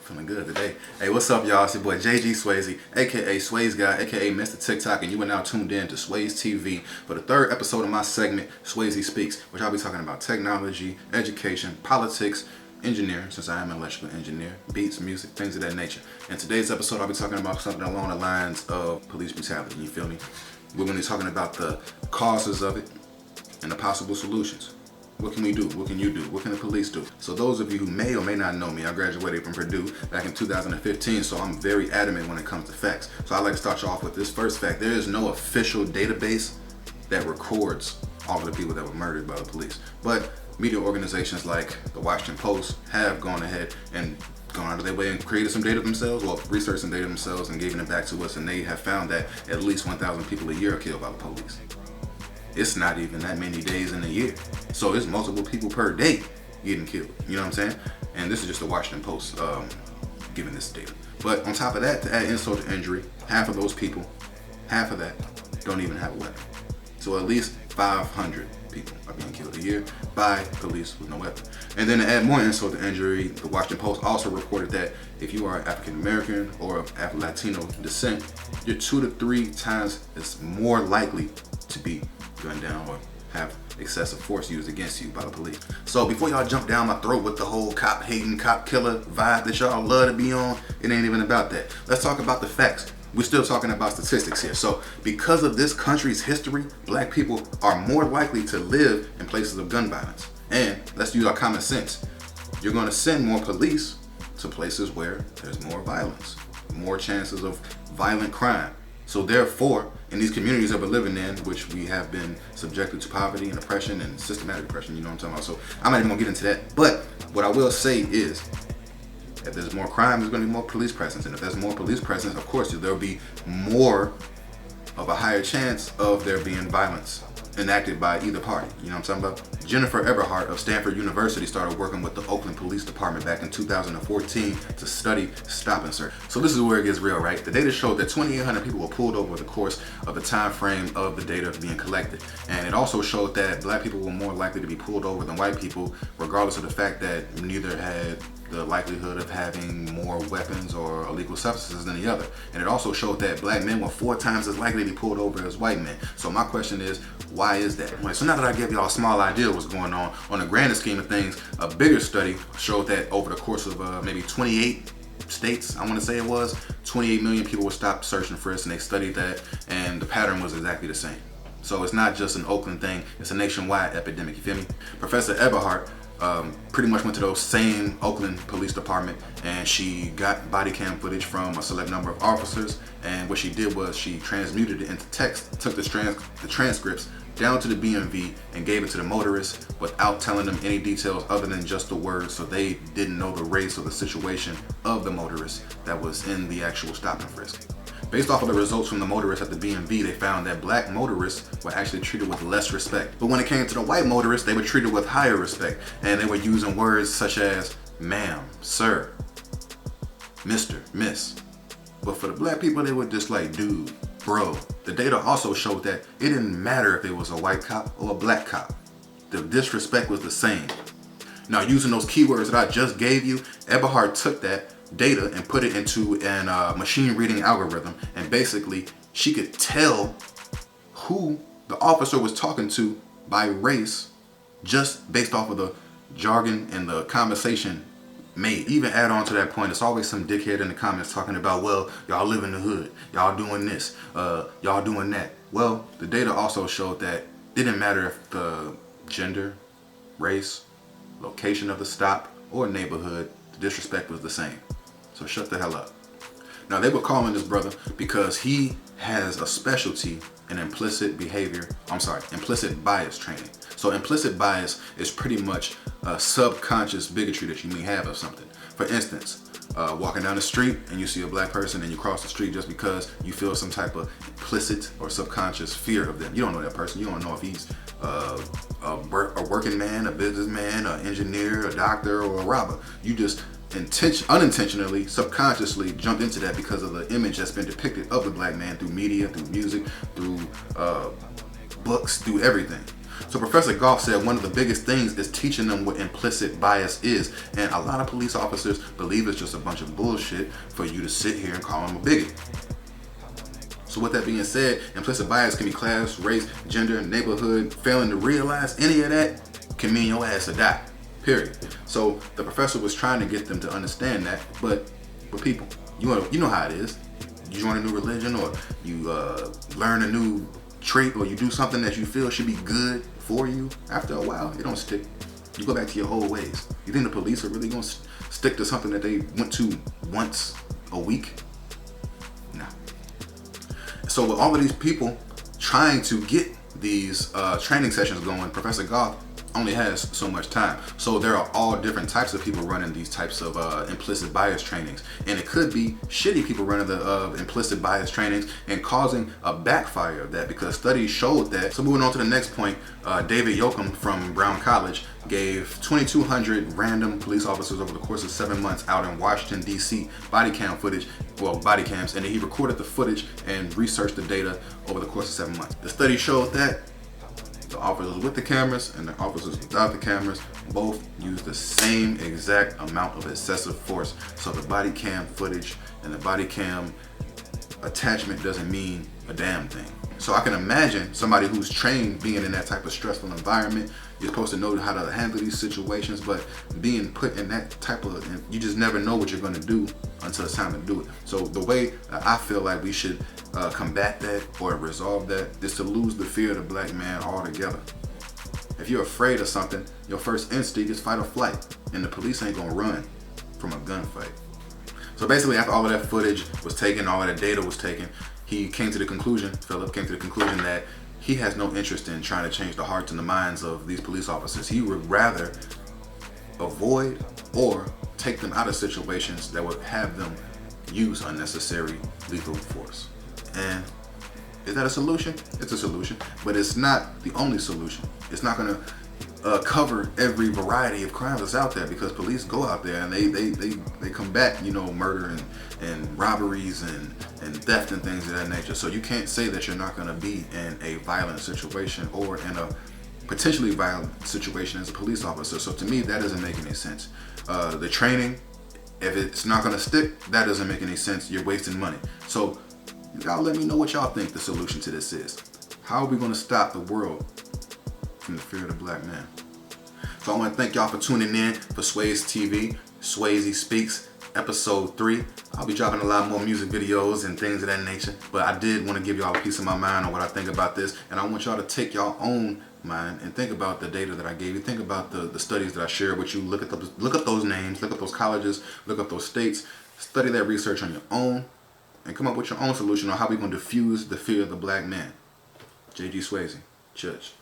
Feeling good today. Hey, what's up, y'all? It's your boy JG Swayze, aka Swayz Guy, aka Mr. TikTok, and you are now tuned in to Swayz-TV for the third episode of my segment, SWAYZE Speaks, which I'll be talking about technology, education, politics, engineering, since I am an electrical engineer, beats, music, things of that nature. In today's episode, I'll be talking about something along the lines of police brutality, you feel me? We're going to be talking about the causes of it and the possible solutions. What can we do? What can you do? What can the police do? So those of you who may or may not know me, I graduated from Purdue back in 2015, so I'm very adamant when it comes to facts. So I'd like to start you off with this first fact. There is no official database that records all of the people that were murdered by the police. But media organizations like the Washington Post have gone ahead and gone out of their way and created some data themselves, well, researched some data themselves and given it back to us, and they have found that at least 1,000 people a year are killed by the police. It's not even that many days in a year. So it's multiple people per day getting killed. You know what I'm saying? And this is just the Washington Post giving this data. But on top of that, to add insult to injury, half of those people, half of that, don't even have a weapon. So at least 500 people are being killed a year by police with no weapon. And then to add more insult to injury, the Washington Post also reported that if you are African American or of Afro-Latino descent, you're 2 to 3 times as more likely to be gunned down or have excessive force used against you by the police. So before y'all jump down my throat with the whole cop hating, cop killer vibe that y'all love to be on, it ain't even about that. Let's talk about the facts. We're still talking about statistics here. So because of this country's history, black people are more likely to live in places of gun violence. And let's use our common sense. You're going to send more police to places where there's more violence, more chances of violent crime. So therefore, in these communities that we're living in, which we have been subjected to poverty and oppression and systematic oppression, you know what I'm talking about. So I'm not even gonna get into that. But what I will say is, if there's more crime, there's gonna be more police presence. And if there's more police presence, of course, there'll be more of a higher chance of there being violence enacted by either party. You know what I'm talking about? Jennifer Eberhardt of Stanford University started working with the Oakland Police Department back in 2014 to study stop and search. So this is where it gets real, right? The data showed that 2,800 people were pulled over the course of the time frame of the data being collected. And it also showed that black people were more likely to be pulled over than white people, regardless of the fact that neither had the likelihood of having more weapons or illegal substances than the other. And it also showed that black men were 4 times as likely to be pulled over as white men. So my question is, why is that? So now that I gave y'all a small idea of what's going on the grander scheme of things, a bigger study showed that over the course of maybe 28 states, I want to say it was, 28 million people were stopped, searched, and frisked, and they studied that, and the pattern was exactly the same. So it's not just an Oakland thing, it's a nationwide epidemic, you feel me? Professor Eberhardt pretty much went to those same Oakland Police Department, and she got body cam footage from a select number of officers, and what she did was she transmuted it into text, took the transcripts down to the BMV and gave it to the motorists without telling them any details other than just the words, so they didn't know the race or the situation of the motorist that was in the actual stop and frisk. Based off of the results from the motorists at the BMV, they found that black motorists were actually treated with less respect. But when it came to the white motorists, they were treated with higher respect. And they were using words such as ma'am, sir, Mr., miss. But for the black people, they were just like dude, bro. The data also showed that it didn't matter if it was a white cop or a black cop. The disrespect was the same. Now, using those keywords that I just gave you, Eberhardt took that data and put it into an machine reading algorithm, and basically she could tell who the officer was talking to by race just based off of the jargon and the conversation made. Even add on to that point, it's always some dickhead in the comments talking about, well, y'all live in the hood, y'all doing this, y'all doing that. Well, the data also showed that it didn't matter if the gender, race, location of the stop, or neighborhood, the disrespect was the same. So shut the hell up. Now, they were calling this brother because he has a specialty in implicit bias training. So implicit bias is pretty much a subconscious bigotry that you may have of something. For instance, walking down the street and you see a black person and you cross the street just because you feel some type of implicit or subconscious fear of them. You don't know that person. You don't know if he's a working man, a businessman, an engineer, a doctor, or a robber. You just unintentionally, subconsciously jumped into that because of the image that's been depicted of the black man through media, through music, through books, through everything. So Professor Goff said one of the biggest things is teaching them what implicit bias is. And a lot of police officers believe it's just a bunch of bullshit for you to sit here and call them a bigot. So with that being said, implicit bias can be class, race, gender, neighborhood. Failing to realize any of that can mean your ass to die, period. So the professor was trying to get them to understand that, but people, you know how it is. You join a new religion, or you learn a new trait, or you do something that you feel should be good for you. After a while, it don't stick. You go back to your old ways. You think the police are really gonna stick to something that they went to once a week? No. So with all of these people trying to get these training sessions going, Professor Goff only has so much time. So there are all different types of people running these types of implicit bias trainings. And it could be shitty people running the implicit bias trainings and causing a backfire of that, because studies showed that. So moving on to the next point, David Yoakum from Brown College gave 2,200 random police officers over the course of 7 months out in Washington, D.C. body cams, and then he recorded the footage and researched the data over the course of 7 months. The study showed that the officers with the cameras and the officers without the cameras both use the same exact amount of excessive force. So the body cam footage and the body cam attachment doesn't mean a damn thing. So I can imagine somebody who's trained being in that type of stressful environment. You're supposed to know how to handle these situations, but being put in that type of, you just never know what you're going to do until it's time to do it. So the way I feel like we should combat that or resolve that is to lose the fear of the black man altogether. If you're afraid of something, your first instinct is fight or flight, and the police ain't gonna run from a gunfight. So basically, after all of that footage was taken, all of that data was taken, Philip came to the conclusion that he has no interest in trying to change the hearts and the minds of these police officers. He would rather avoid or take them out of situations that would have them use unnecessary lethal force. And is that a solution? It's a solution, but it's not the only solution. It's not gonna cover every variety of crimes that's out there, because police go out there and they combat, murder and robberies and theft and things of that nature. So you can't say that you're not gonna be in a violent situation or in a potentially violent situation as a police officer. So to me, that doesn't make any sense. The training, if it's not gonna stick, that doesn't make any sense. You're wasting money. So y'all let me know what y'all think the solution to this is. How are we gonna stop the world from the fear of the black man? So I want to thank y'all for tuning in for Swayz-TV, Swayze Speaks, episode 3. I'll be dropping a lot more music videos and things of that nature, but I did want to give y'all a piece of my mind on what I think about this, and I want y'all to take y'all own mind and think about the data that I gave you. Think about the studies that I shared with you. Look up those names, look up those colleges, look up those states, study that research on your own, and come up with your own solution on how we're going to diffuse the fear of the black man. JG Swayze, Church.